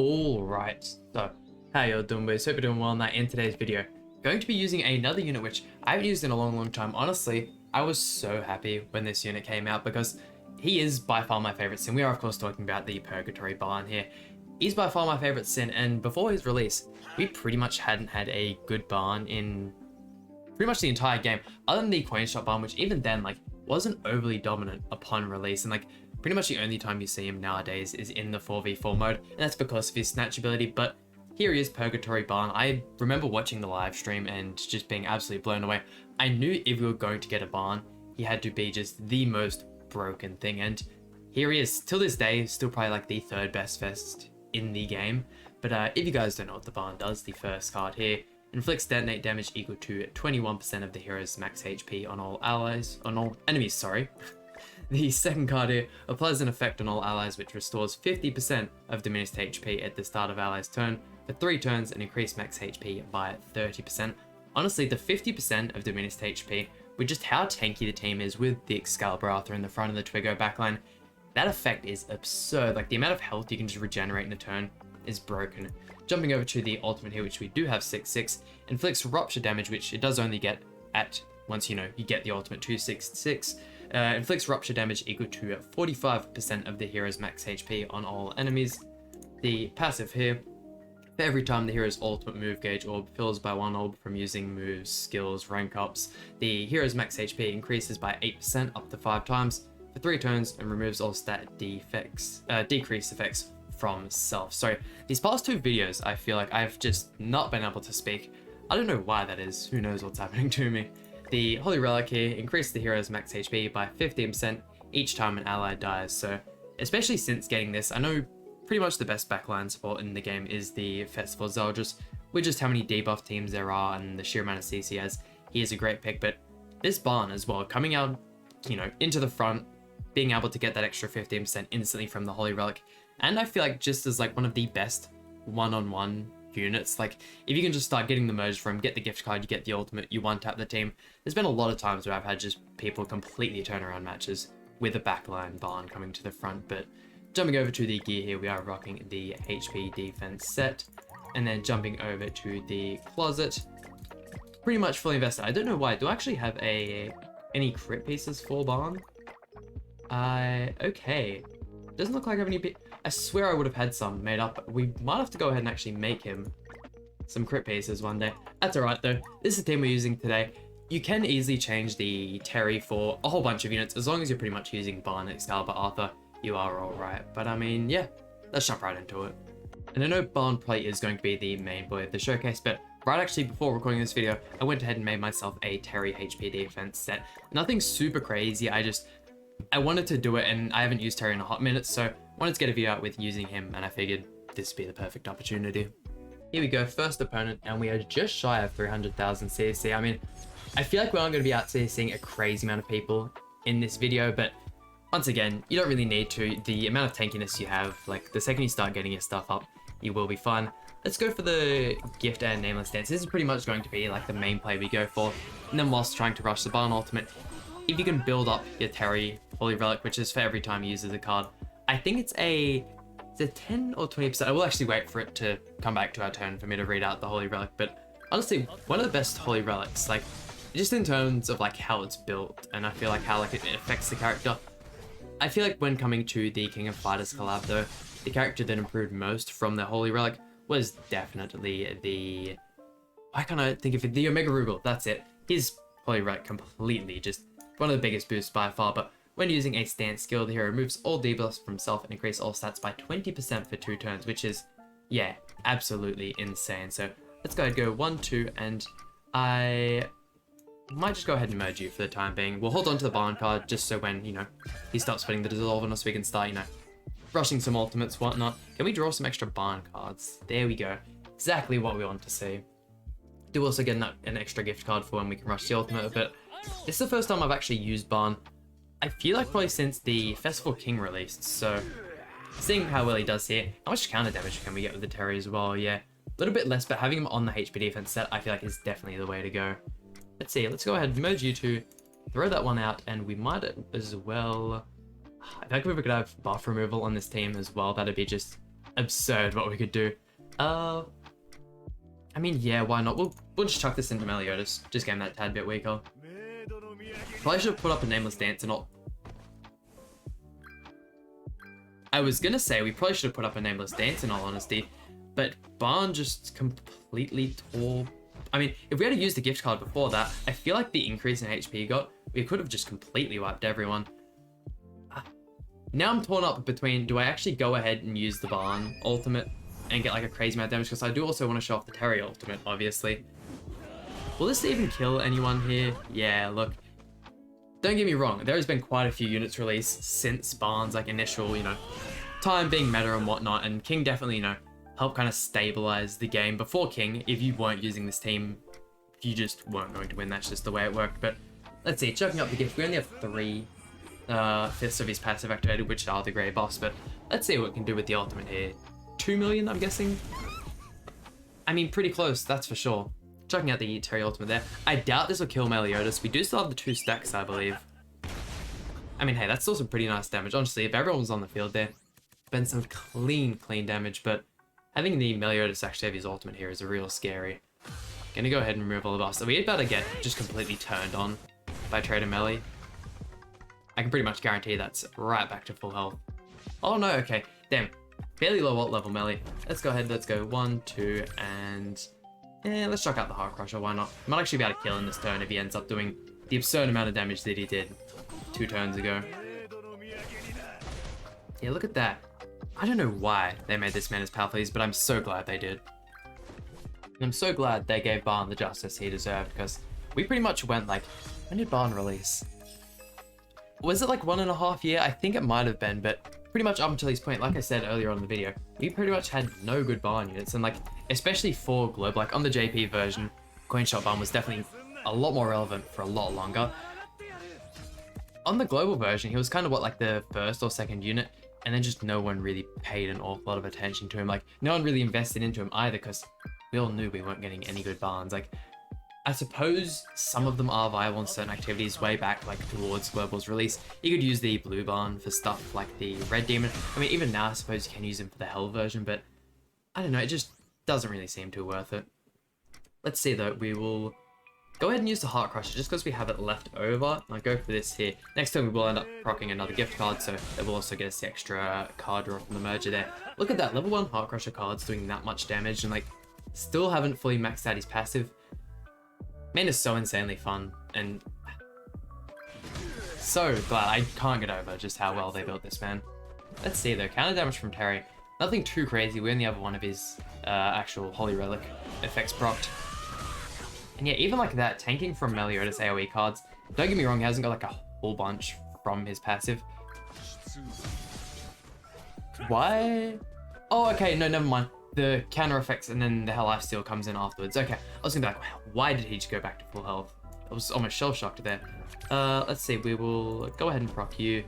Alright, so how y'all doing boys? Hope you're doing well. Now in today's video, going to be using another unit which I haven't used in a long time. Honestly, I was so happy when this unit came out because he is by far my favorite sin. We are of course talking about the Purgatory Barn here. He's by far my favorite sin, and before his release, we pretty much hadn't had a good barn in pretty much the entire game, other than the coin shop barn, which even then wasn't overly dominant upon release, and pretty much the only time you see him nowadays is in the 4v4 mode, and that's because of his snatch ability. But here he is, Purgatory Barn. I remember watching the live stream and just being absolutely blown away. I knew if we were going to get a barn, he had to be just the most broken thing, and here he is. Till this day, still probably the third best vest in the game. But if you guys don't know what the barn does, the first card here inflicts detonate damage equal to 21% of the hero's max HP on all enemies, sorry. The second card here applies an effect on all allies which restores 50% of diminished HP at the start of allies' turn for 3 turns and increase max HP by 30%. Honestly, the 50% of diminished HP, with just how tanky the team is with the Excalibur Arthur in the front of the Twiggo backline, that effect is absurd. The amount of health you can just regenerate in a turn is broken. Jumping over to the ultimate here, which we do have 6/6, inflicts rupture damage, which it does only get at once you get the ultimate 2/6/6. Inflicts rupture damage equal to 45% of the hero's max HP on all enemies. The passive here, for every time the hero's ultimate move gauge orb fills by 1 orb from using moves, skills, rank ups, the hero's max HP increases by 8% up to 5 times for 3 turns and removes all stat decrease effects from self. So these past 2 videos, I feel like I've just not been able to speak. I don't know why that is. Who knows what's happening to me. The Holy Relic here increases the hero's max HP by 15% each time an ally dies. So especially since getting this, I know pretty much the best backline support in the game is the Festival Zeldris. With just how many debuff teams there are and the sheer amount of CC he is a great pick. But this barn as well, coming out, into the front, being able to get that extra 15% instantly from the Holy Relic, and I feel just as one of the best one-on-one units. If you can just start getting the merge from, get the gift card, you get the ultimate, you one-tap the team. There's been a lot of times where I've had just people completely turn around matches with a backline barn coming to the front. But jumping over to the gear here, we are rocking the HP defense set, and then jumping over to the closet, pretty much fully invested. I don't know why. Do I actually have any crit pieces for barn? Okay. Doesn't look like I have any. I swear I would have had some made up. We might have to go ahead and actually make him some crit pieces one day. That's alright though. This is the team we're using today. You can easily change the Terry for a whole bunch of units. As long as you're pretty much using Barn, Excalibur, Arthur, you are alright. But I mean, yeah, let's jump right into it. And I know Barn probably is going to be the main boy of the showcase, but right actually before recording this video, I went ahead and made myself a Terry HP defense set. Nothing super crazy, I wanted to do it, and I haven't used Terry in a hot minute, so I wanted to get a video out with using him, and I figured this would be the perfect opportunity. Here we go, first opponent, and we are just shy of 300,000 CC. I mean, I feel like we aren't going to be out CCing a crazy amount of people in this video, but once again, you don't really need to. The amount of tankiness you have, the second you start getting your stuff up, you will be fine. Let's go for the gift and nameless dance. This is pretty much going to be the main play we go for, and then whilst trying to rush the barn ultimate, if you can build up your Terry Holy Relic, which is for every time you use the card. I think it's a 10 or 20%. I will actually wait for it to come back to our turn for me to read out the Holy Relic. But honestly, one of the best Holy Relics, just in terms of how it's built, and I feel how it affects the character. I feel when coming to the King of Fighters collab though, the character that improved most from the Holy Relic was definitely the, why can't I think of it? The Omega Rugal, that's it. His Holy Relic completely just one of the biggest boosts by far. But when using a stance skill, the hero removes all debuffs from self and increase all stats by 20% for 2 turns, which is, yeah, absolutely insane. So let's go ahead and go 1, 2, and I might just go ahead and merge you for the time being. We'll hold on to the barn card just so when, he stops putting the dissolve on us, we can start, rushing some ultimates, whatnot. Can we draw some extra barn cards? There we go. Exactly what we want to see. Do also get an extra gift card for when we can rush the ultimate, but this is the first time I've actually used barn. I feel probably since the Festival King released, so seeing how well he does here. How much counter damage can we get with the Terry as well? Yeah, a little bit less, but having him on the HP defense set, I feel is definitely the way to go. Let's see, let's go ahead and merge you two, throw that one out, and we might as well, I feel if we could have buff removal on this team as well, that'd be just absurd what we could do. I mean, yeah, why not? We'll just chuck this into Meliodas. Just game that tad bit weaker. Probably should have put up a Nameless Dance and not... I was gonna say we probably should have put up a Nameless Dance in all honesty, but Barn just completely tore... I mean, if we had used the gift card before that, I feel like the increase in HP he got, we could have just completely wiped everyone. Now I'm torn up between, do I actually go ahead and use the Barn ultimate and get like a crazy amount of damage? Because I do also want to show off the Terry ultimate, obviously. Will this even kill anyone here? Yeah, look. Don't get me wrong, there has been quite a few units released since Barn's like initial, you know, time being meta and whatnot, and King definitely, you know, helped kind of stabilize the game. Before King, if you weren't using this team, you just weren't going to win. That's just the way it worked. But let's see, chucking up the gift, we only have 3/5 of his passive activated, which are the grey buffs, but let's see what we can do with the ultimate here. 2 million, I'm guessing? I mean, pretty close, that's for sure. Chucking out the Terry ultimate there. I doubt this will kill Meliodas. We do still have the 2 stacks, I believe. I mean, hey, that's still some pretty nice damage. Honestly, if everyone was on the field there, been some clean damage, but having the Meliodas actually have his ultimate here is a real scary. Gonna go ahead and remove all the buffs. So we about to get just completely turned on by Trader Melee. I can pretty much guarantee that's right back to full health. Oh no, okay. Damn. Fairly low ult level Melee. Let's go ahead, let's go 1, 2, and... yeah, let's chuck out the Heart Crusher, why not? Might actually be able to kill in this turn if he ends up doing the absurd amount of damage that he did 2 turns ago. Yeah, look at that. I don't know why they made this man as powerful as, but I'm so glad they did. And I'm so glad they gave Barn the justice he deserved, because we pretty much went like, when did Barn release? Was it like 1.5 years? I think it might have been, but pretty much up until this point, like I said earlier on in the video, we pretty much had no good Barn units, and like, especially for global, like on the JP version, Coin Shop Barn was definitely a lot more relevant for a lot longer. On the global version, he was kind of what, like the first or second unit, and then just no one really paid an awful lot of attention to him. Like, no one really invested into him either, because we all knew we weren't getting any good Barns. Like, I suppose some of them are viable in certain activities way back, like towards Global's release. You could use the blue Barn for stuff like the red demon. I mean, even now, I suppose you can use him for the hell version, but I don't know, it just doesn't really seem too worth it. Let's see though, we will go ahead and use the Heart Crusher just because we have it left over. I'll go for this here. Next time we will end up procking another gift card, so that will also get us the extra card draw from the merger there. Look at that, level 1 Heart Crusher cards doing that much damage, and like, still haven't fully maxed out his passive. Man is so insanely fun, and so glad. I can't get over just how well they built this man. Let's see though, counter damage from Terry. Nothing too crazy, we only have one of his actual Holy Relic effects procced. And yeah, even like that, tanking from Meliodas AoE cards, don't get me wrong, he hasn't got like a whole bunch from his passive. Why? Oh, okay, no, never mind. The counter effects and then the Hell Lifesteal comes in afterwards. Okay, I was gonna be like, wow, why did he just go back to full health? I was almost shell-shocked there. Let's see, we will go ahead and proc you.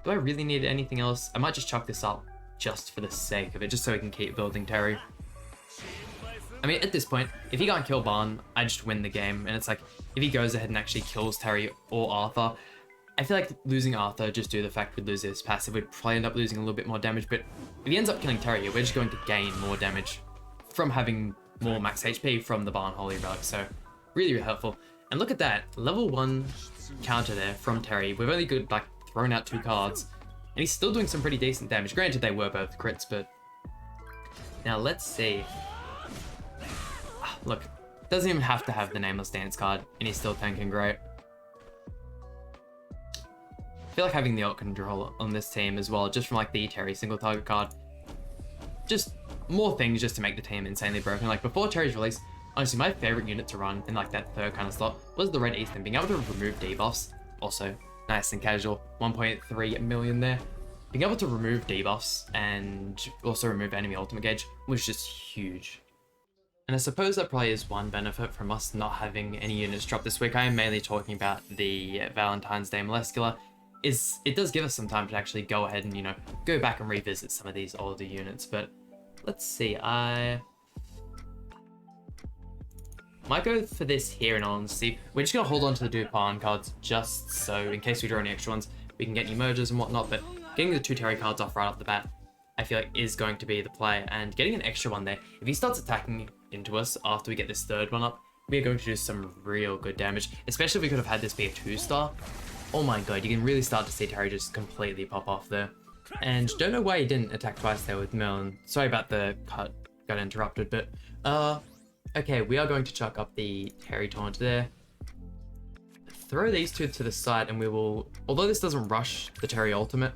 Do I really need anything else? I might just chuck this up just for the sake of it, just so we can keep building Terry. I mean, at this point, if he can't kill Barn, I just win the game. And it's like, if he goes ahead and actually kills Terry or Arthur, I feel like losing Arthur just due to the fact we'd lose his passive, we'd probably end up losing a little bit more damage, but if he ends up killing Terry, we're just going to gain more damage from having more max HP from the Barn Holy Relic, so really helpful. And look at that, level 1 counter there from Terry. We've only good like thrown out 2 cards, and he's still doing some pretty decent damage. Granted, they were both crits, but now let's see. Look, doesn't even have to have the Nameless Dance card, and he's still tanking great. I feel like having the ult control on this team as well, just from like the Terry single target card, just more things just to make the team insanely broken. Like before Terry's release, honestly, my favorite unit to run in like that third kind of slot was the Red Eastern. Being able to remove debuffs, also nice and casual, 1.3 million there. Being able to remove debuffs and also remove enemy ultimate gauge was just huge. And I suppose that probably is one benefit from us not having any units drop this week. I am mainly talking about the Valentine's Day Molescula. Is it does give us some time to actually go ahead and, you know, go back and revisit some of these older units. But let's see, I might go for this here in all honesty. We're just gonna hold on to the Dupin cards just so in case we draw any extra ones, we can get new mergers and whatnot. But getting the 2 Terry cards off right off the bat I feel like is going to be the play. And getting an extra one there, if he starts attacking into us after we get this third one up, we are going to do some real good damage, especially if we could have had this be a 2-star. Oh my god, you can really start to see Terry just completely pop off there. And don't know why he didn't attack twice there with Melon. Sorry about the cut, got interrupted, but okay, we are going to chuck up the Terry taunt there. Throw these two to the side and we will, although this doesn't rush the Terry ultimate,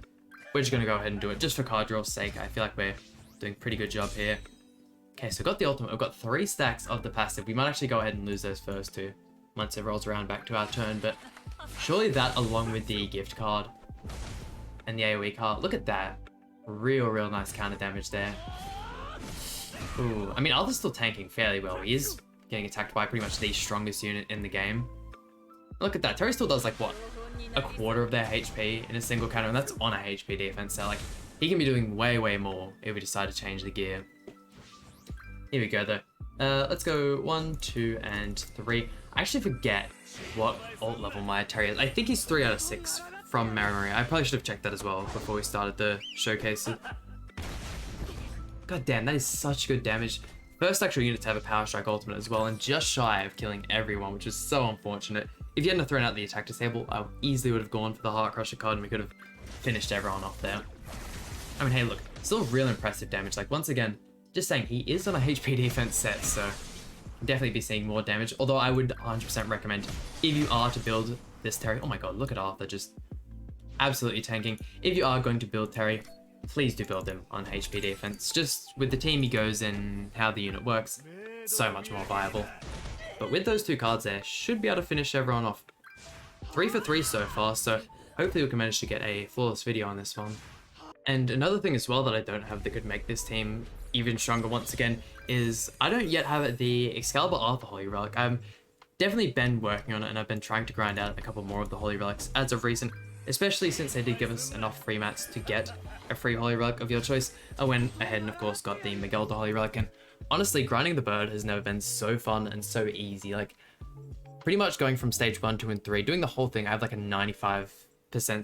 we're just going to go ahead and do it just for card draw's sake. I feel like we're doing a pretty good job here. Okay, so we've got the ultimate. We've got 3 stacks of the passive. We might actually go ahead and lose those first 2 once it rolls around back to our turn, but surely that along with the gift card and the AoE card, look at that. Real nice counter damage there. Ooh, I mean, Arthur's still tanking fairly well. He is getting attacked by pretty much the strongest unit in the game. Look at that. Terry still does like, what, a quarter of their HP in a single counter, and that's on a HP defense. So like, he can be doing way more if we decide to change the gear. Here we go though. Let's go 1, 2, and 3. I actually forget what ult level my Terry is. I think he's 3 out of 6 from memory. I probably should have checked that as well before we started the showcases. God damn, that is such good damage. First actual unit to have a Power Strike ultimate as well, and just shy of killing everyone, which is so unfortunate. If you hadn't have thrown out the attack disable, I easily would have gone for the Heart Crusher card and we could have finished everyone off there. I mean, hey, look, still real impressive damage. Like, once again, just saying, he is on a HP defense set, so definitely be seeing more damage. Although I would 100% recommend, if you are to build this Terry, oh my god, look at Arthur just absolutely tanking. If you are going to build Terry, please do build him on HP defense. Just with the team he goes in, how the unit works, so much more viable. But with those 2 cards there, should be able to finish everyone off. 3 for 3 so far, so hopefully we can manage to get a flawless video on this one. And another thing as well that I don't have that could make this team even stronger once again is I don't yet have the Excalibur Arthur Holy Relic. I've definitely been working on it and I've been trying to grind out a couple more of the Holy Relics as of recent, especially since they did give us enough free mats to get a free Holy Relic of your choice. I went ahead and of course got the Miguel the Holy Relic, and honestly grinding the bird has never been so fun and so easy. Like pretty much going from stage 1, 2, and 3, doing the whole thing, I have like a 95%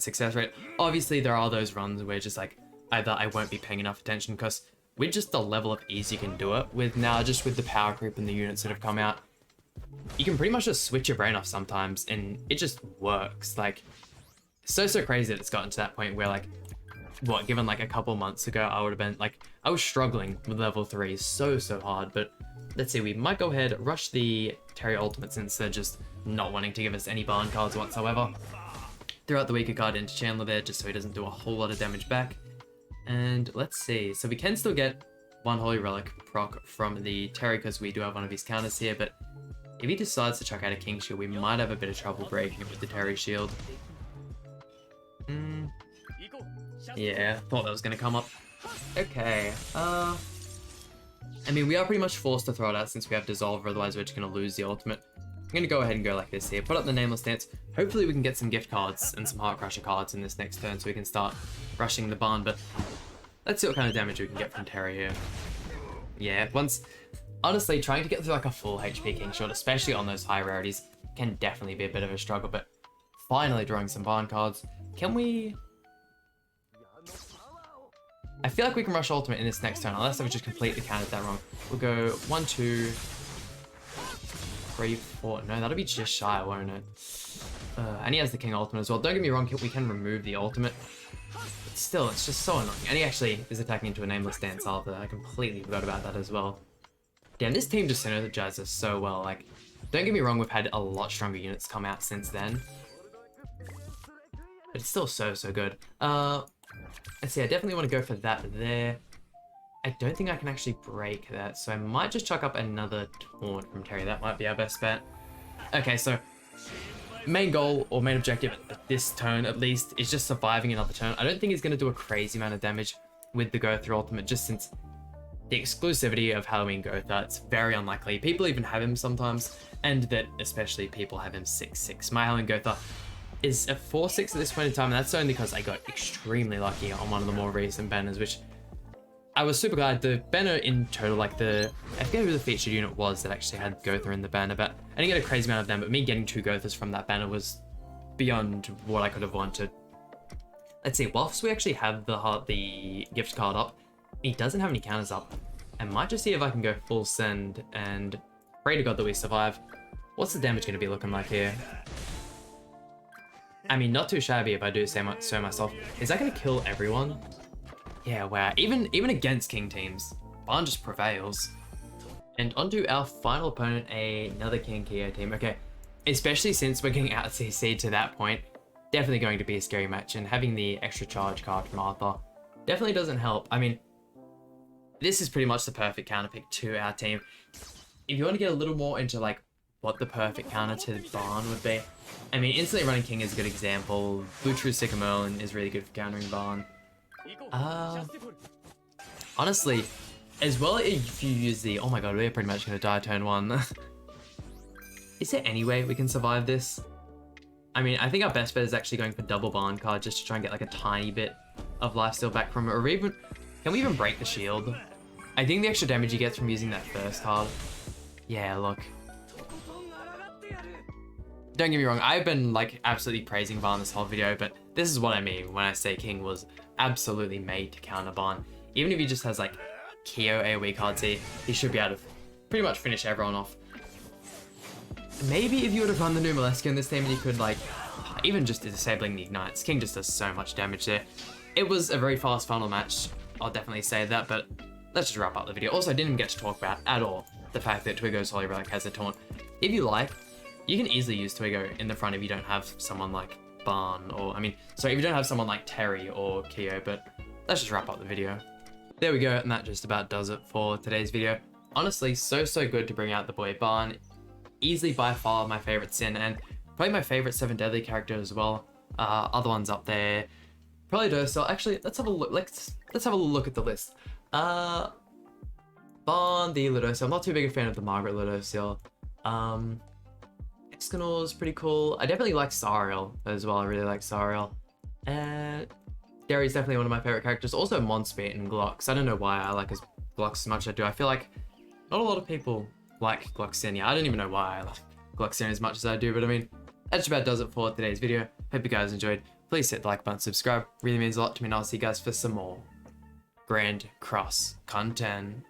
success rate. Obviously there are those runs where just like either I won't be paying enough attention because with just the level of ease you can do it with now, just with the power creep and the units that have come out, you can pretty much just switch your brain off sometimes and it just works. Like so crazy that it's gotten to that point where like, what, given like a couple months ago, I would have been like, I was struggling with level 3 so hard. But let's see, we might go ahead, rush the Terry ultimate since they're just not wanting to give us any barn cards whatsoever. Throw out the weaker card into Chandler there just so he doesn't do a whole lot of damage back. And let's see, so we can still get 1 Holy Relic proc from the Terry because we do have one of his counters here, but if he decides to chuck out a King Shield, we might have a bit of trouble breaking it with the Terry Shield. Yeah, thought that was going to come up. Okay, I mean, we are pretty much forced to throw it out since we have Dissolver, otherwise we're just going to lose the ultimate. I'm going to go ahead and go like this here, put up the Nameless Dance. Hopefully we can get some gift cards and some Heart Crusher cards in this next turn so we can start rushing the barn, but let's see what kind of damage we can get from Terry here. Yeah, honestly, trying to get through like a full HP King Shield, especially on those high rarities, can definitely be a bit of a struggle, but finally drawing some barn cards. Can we... I feel like we can rush ultimate in this next turn, unless I've just completely counted that wrong. We'll go 1, 2, 3, 4. No, that'll be just shy, won't it? And he has the King ultimate as well. Don't get me wrong, we can remove the ultimate. But still, it's just so annoying. And he actually is attacking into a Nameless Dance after. I completely forgot about that as well. Damn, this team just synergizes so well. Like, don't get me wrong, we've had a lot stronger units come out since then. But it's still so good. Let's see, I definitely want to go for that there. I don't think I can actually break that, so I might just chuck up another taunt from Terry. That might be our best bet. Okay, so main goal or main objective at this turn at least is just surviving another turn. I don't think he's going to do a crazy amount of damage with the go through ultimate, just since the exclusivity of Halloween Gotha, it's very unlikely. People even have him sometimes, and that especially people have him 6/6. My Halloween Gotha is a 4/6 at this point in time, and that's only because I got extremely lucky on one of the more recent banners, which I was super glad. The banner in total, like I forget who the featured unit was that actually had Gotha in the banner, but I didn't get a crazy amount of them, but me getting 2 Gothas from that banner was beyond what I could have wanted. Let's see, whilst we actually have the gift card up, He doesn't have any counters up. I might just see if I can go full send and pray to God that we survive. What's the damage going to be looking like here? I mean, not too shabby if I do say so myself. Is that going to kill everyone? Yeah, wow. Even against king teams, Barn just prevails. And onto our final opponent, another King Kyo team. Okay, especially since we're getting out CC to that point, definitely going to be a scary match, and having the extra charge card from Arthur definitely doesn't help. I mean, this is pretty much the perfect counter pick to our team. If you want to get a little more into like what the perfect counter to Barn would be, I mean, instantly running King is a good example. Blue True Stick of Merlin is really good for countering Barn. Honestly, as well, if you use the, oh my god, we're pretty much going to die turn 1. Is there any way we can survive this? I mean, I think our best bet is actually going for double Barn card just to try and get like a tiny bit of lifesteal back from it. Or even, can we even break the shield? I think the extra damage he gets from using that first card. Yeah, look. Don't get me wrong, I've been like absolutely praising Barn this whole video, but this is what I mean when I say King was absolutely made to counter Barn. Even if he just has like Kyo AoE cards here, he should be able to pretty much finish everyone off. Maybe if you would have run the new Moleskin in this team, you could like, even just disabling the ignites. King just does so much damage there. It was a very fast final match, I'll definitely say that, but let's just wrap up the video. Also, I didn't even get to talk about at all the fact that Twiggo's Holy Relic has a taunt. If you like, you can easily use Twiggo in the front if you don't have someone like Barn, or, I mean, sorry, if you don't have someone like Terry or Kyo, but let's just wrap up the video. There we go, and that just about does it for today's video. Honestly, so good to bring out the boy Barn. Easily by far my favorite Sin, and probably my favorite 7 Deadly character as well. Other ones up there, probably Duracell. Actually, let's have a look. Let's have a look at the list. Barn, the Ludocell. I'm not too big a fan of the Margaret Ludocell. Escanor is pretty cool. I definitely like Sariel as well. I really like Sariel. Gary's definitely one of my favorite characters. Also Monspeet and Glocks. I don't know why I like his Glocks as much as I do. I feel like not a lot of people like Gloxinia. I don't even know why I like Gloxinia as much as I do, but I mean, that just about does it for today's video. Hope you guys enjoyed. Please hit the like button, subscribe. Really means a lot to me, and I'll see you guys for some more Grand Cross content.